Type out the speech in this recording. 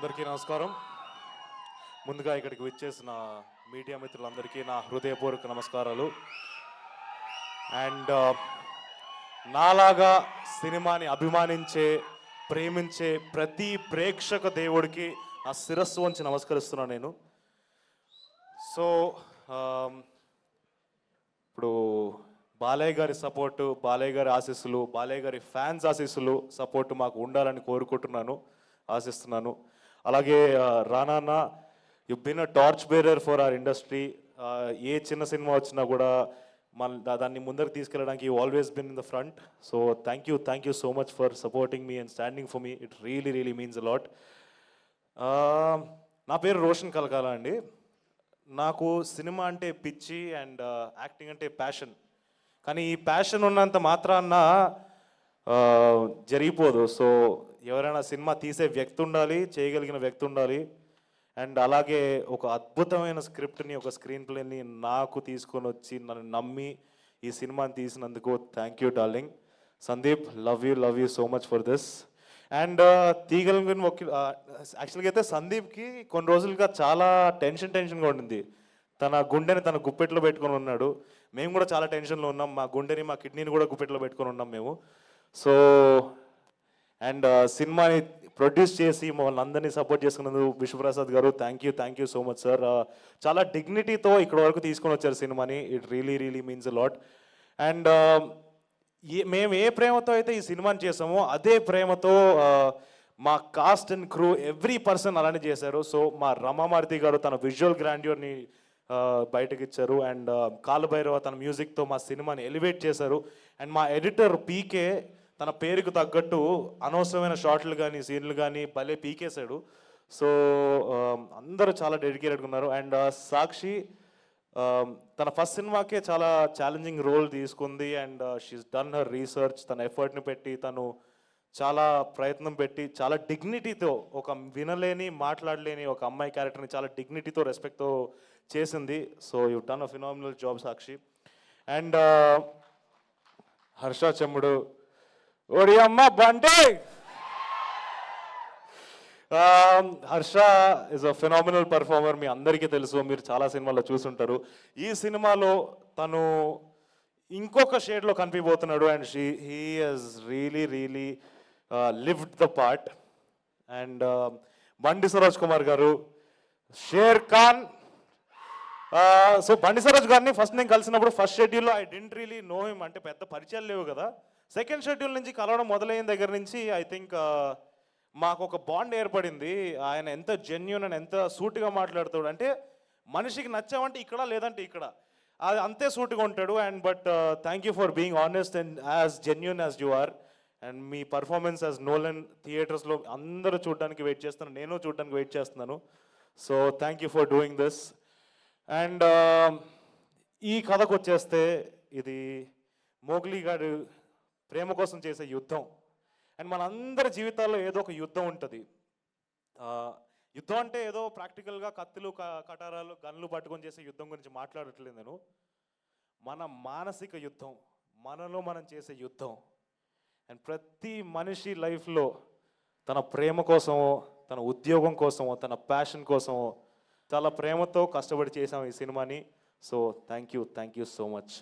అందరికీ నమస్కారం. ముందుగా ఇక్కడికి విచ్చేసిన మీడియా మిత్రులందరికీ నా హృదయపూర్వక నమస్కారాలు. అండ్ నాలాగా సినిమాని అభిమానించే, ప్రేమించే ప్రతి ప్రేక్షక దేవుడికి నా శిరస్సు వంచి నమస్కరిస్తున్నాను నేను. సో ఇప్పుడు బాలయ్య గారి సపోర్టు, బాలయ్య గారి ఆశీస్సులు, బాలయ్య గారి ఫ్యాన్స్ ఆశీస్సులు సపోర్టు మాకు ఉండాలని కోరుకుంటున్నాను, ఆశిస్తున్నాను. అలాగే Rana, you been a torch bearer for our industry. ఏ చిన్న సినిమా వచ్చినా కూడా దాన్ని ముందరికి తీసుకెళ్ళడానికి you always been in the front. So thank you so much for supporting me and standing for me. It really means a lot. నా పేరు రోషన్ కలకాల అండి. నాకు సినిమా అంటే పిచ్చి అండ్ యాక్టింగ్ అంటే ప్యాషన్. కానీ ఈ ప్యాషన్ ఉన్నంత మాత్రాన జరిగిపోదు. సో ఎవరైనా సినిమా తీసే వ్యక్తి ఉండాలి, చేయగలిగిన వ్యక్తి ఉండాలి. అండ్ అలాగే ఒక అద్భుతమైన స్క్రిప్ట్ని, ఒక స్క్రీన్ ప్లేని నాకు తీసుకొని వచ్చి నన్ను నమ్మి ఈ సినిమాని తీసినందుకు thank you darling. Sandeep, love you so much for this. And తీగలిగిన యాక్చువల్గా అయితే సందీప్కి కొన్ని రోజులుగా చాలా టెన్షన్గా ఉండింది. తన గుండెని తన గుప్పెట్లో పెట్టుకొని ఉన్నాడు. మేము కూడా చాలా టెన్షన్లో ఉన్నాం. మా గుండెని, మా కిడ్నీని కూడా గుప్పెట్లో పెట్టుకొని ఉన్నాం మేము. సో అండ్ సినిమాని ప్రొడ్యూస్ చేసి మమ్మల్ని అందరినీ సపోర్ట్ చేసుకున్నందుకు విశ్వప్రసాద్ గారు thank you so much sir. చాలా డిగ్నిటీతో ఇక్కడ వరకు తీసుకొని వచ్చారు సినిమాని. It really means a lot. And మేము ఏ ప్రేమతో అయితే ఈ సినిమాని చేసామో అదే ప్రేమతో మా cost and crew every person అలానే చేశారు. సో మా రమామారుతి గారు తన విజువల్ గ్రాండ్యూర్ని బయటకు ఇచ్చారు. అండ్ కాలభైరవ తన మ్యూజిక్తో మా సినిమాని ఎలివేట్ చేశారు. అండ్ మా ఎడిటర్ పీకే తన పేరుకు తగ్గట్టు అనవసరమైన షార్ట్లు కానీ సీన్లు కానీ భలే పీకేశాడు. సో అందరూ చాలా డెడికేటెడ్గా ఉన్నారు. అండ్ సాక్షి తన ఫస్ట్ సినిమాకే చాలా ఛాలెంజింగ్ రోల్ తీసుకుంది. And she's done her research. తన ఎఫర్ట్ని పెట్టి, తను చాలా ప్రయత్నం పెట్టి, చాలా డిగ్నిటీతో, ఒక వినలేని మాట్లాడలేని ఒక అమ్మాయి క్యారెక్టర్ని చాలా డిగ్నిటీతో, రెస్పెక్ట్తో చేసింది. So you done a phenomenal job Sakshi. And Harsha Chemmudu, ఓడి అమ్మ బంటే. Harsha is a phenomenal performer. మీ అందరికీ తెలుసు, మీరు చాలా సినిమాల్లో చూసుంటారు. ఈ సినిమాలో తను ఇంకొక షేడ్లో కనిపిపోతున్నాడు. And he has really lived the part. And Bandi Saroj Kumar గారు, షేర్ ఖాన్. సో బండి సరోజ్ గారిని ఫస్ట్ నేను కలిసినప్పుడు ఫస్ట్ షెడ్యూల్లో I didn't really know him. అంటే పెద్ద పరిచయాలు లేవు కదా. సెకండ్ షెడ్యూల్ నుంచి కలవడం మొదలైన దగ్గర నుంచి ఐ థింక్ మాకు ఒక బాండ్ ఏర్పడింది. ఆయన ఎంత జెన్యూన్ అని, ఎంత సూటిగా మాట్లాడుతాడు అంటే, మనిషికి నచ్చామంటే ఇక్కడ, లేదంటే ఇక్కడ, అది అంతే సూటిగా ఉంటాడు. And but thank you for being honest and as genuine as you are. And మీ పర్ఫార్మెన్స్ యాజ్ నోలన్ థియేటర్స్లో అందరూ చూడడానికి వెయిట్ చేస్తున్నాను, నేను చూడడానికి వెయిట్ చేస్తున్నాను. So thank you for doing this. And ఈ కథకు వచ్చేస్తే, ఇది మోగ్లీ గారు ప్రేమ కోసం చేసే యుద్ధం. అండ్ మనందరి జీవితాల్లో ఏదో ఒక యుద్ధం ఉంటుంది. యుద్ధం అంటే ఏదో ప్రాక్టికల్గా కత్తులు, కటారాలు, గన్లు పట్టుకొని చేసే యుద్ధం గురించి మాట్లాడట్లేదు నేను. మన మానసిక యుద్ధం, మనలో మనం చేసే యుద్ధం. అండ్ ప్రతి మనిషి లైఫ్లో తన ప్రేమ కోసమో, తన ఉద్యోగం కోసమో, తన ప్యాషన్ కోసమో చాలా ప్రేమతో కష్టపడి చేసాం ఈ సినిమాని. So thank you so much.